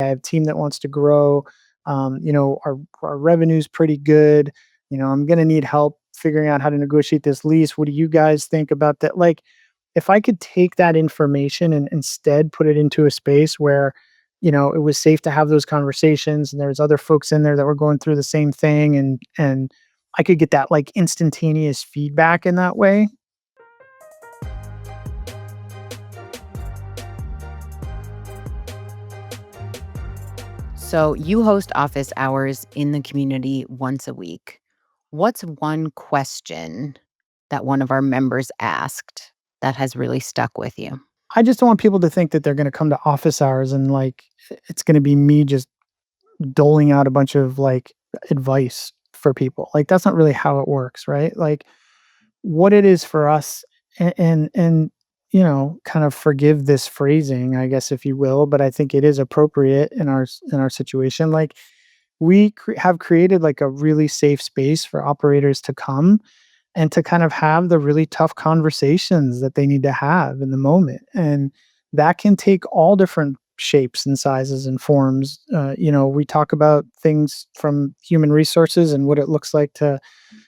have a team that wants to grow. Our revenue's pretty good. I'm going to need help figuring out how to negotiate this lease. What do you guys think about that? Like, if I could take that information and instead put it into a space where, it was safe to have those conversations and there was other folks in there that were going through the same thing, and I could get that like instantaneous feedback in that way. So you host office hours in the community once a week. What's one question that one of our members asked that has really stuck with you? I just don't want people to think that they're going to come to office hours and like it's going to be me just doling out a bunch of like advice for people. Like that's not really how it works, right? Like what it is for us, and kind of forgive this phrasing, I guess, if you will, but I think it is appropriate in our situation. Like have created like a really safe space for operators to come and to kind of have the really tough conversations that they need to have in the moment. And that can take all different shapes and sizes and forms. We talk about things from human resources and what it looks like to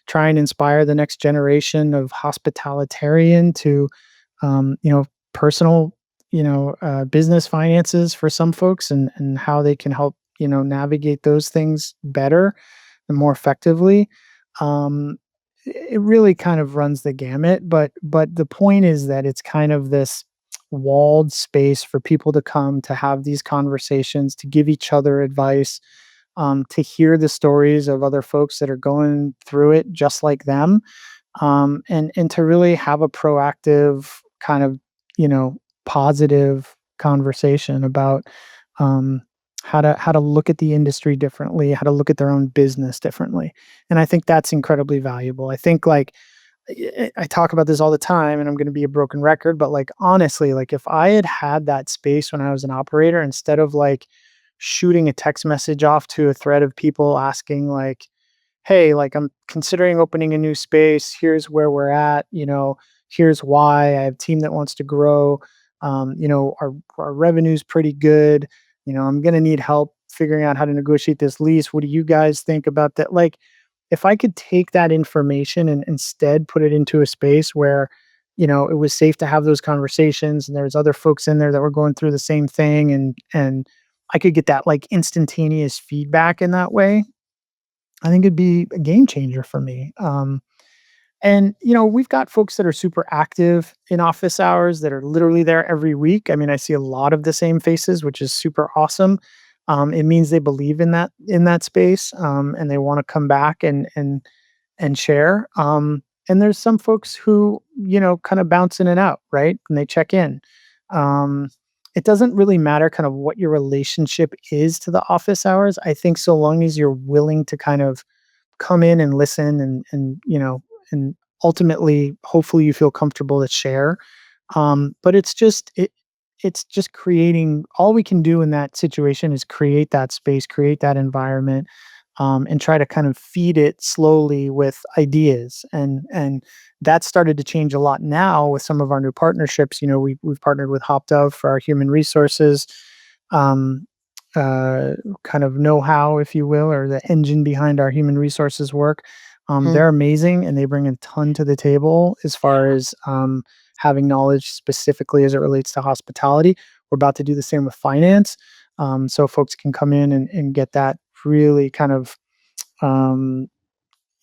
try and inspire the next generation of hospitalitarian to, personal, business finances for some folks, and how they can help, navigate those things better and more effectively. Um, it really kind of runs the gamut, but the point is that it's kind of this walled space for people to come to have these conversations, to give each other advice, to hear the stories of other folks that are going through it just like them, and to really have a proactive kind of, positive conversation about, um, how to look at the industry differently, how to look at their own business differently. And I think that's incredibly valuable. I think like I talk about this all the time, and I'm going to be a broken record, but like honestly, like if I had had that space when I was an operator, instead of like shooting a text message off to a thread of people asking like, "Hey, like I'm considering opening a new space. Here's where we're at. Here's why. I have a team that wants to grow. Our revenue's pretty good. I'm gonna need help figuring out how to negotiate this lease. What do you guys think about that?" Like, if I could take that information and instead put it into a space where, it was safe to have those conversations and there's other folks in there that were going through the same thing, and I could get that like instantaneous feedback in that way, I think it'd be a game changer for me. And we've got folks that are super active in office hours that are literally there every week. I mean, I see a lot of the same faces, which is super awesome. It means they believe in that space, and they want to come back and share. And there's some folks who kind of bounce in and out, right? And they check in. Um, it doesn't really matter kind of what your relationship is to the office hours. I think so long as you're willing to kind of come in and listen, and ultimately hopefully you feel comfortable to share. But it's just creating, all we can do in that situation is create that space, create that environment, and try to kind of feed it slowly with ideas. And that started to change a lot now with some of our new partnerships. We've partnered with HopDove for our human resources, um, kind of know-how, if you will, or the engine behind our human resources work. Mm, They're amazing and they bring a ton to the table as far as, having knowledge specifically as it relates to hospitality. We're about to do the same with finance. So folks can come in and get that really kind of, um,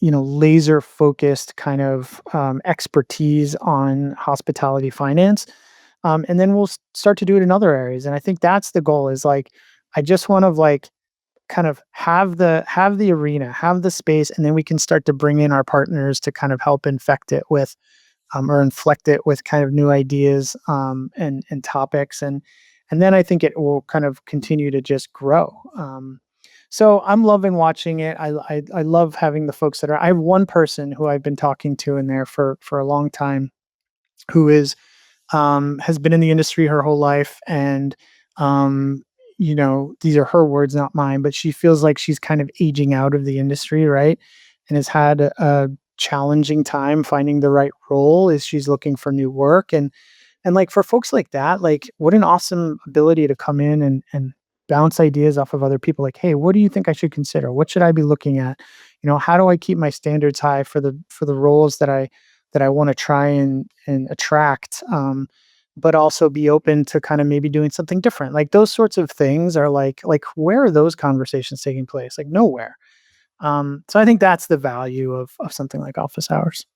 laser focused kind of, expertise on hospitality finance. And then we'll start to do it in other areas. And I think that's the goal, is like, I just want to like kind of have the arena, have the space, and then we can start to bring in our partners to kind of help infect it with, or inflect it with kind of new ideas, and topics, and then I think it will kind of continue to just grow. So I'm loving watching it. I love having the folks that are. I have one person who I've been talking to in there for a long time, who has been in the industry her whole life, and, these are her words, not mine, but she feels like she's kind of aging out of the industry, right? And has had a challenging time finding the right role as she's looking for new work. And like for folks like that, like what an awesome ability to come in and bounce ideas off of other people like, "Hey, what do you think I should consider? What should I be looking at? How do I keep my standards high for the roles that I want to try and attract, but also be open to kind of maybe doing something different." Like those sorts of things are like where are those conversations taking place? Like nowhere. So I think that's the value of something like office hours.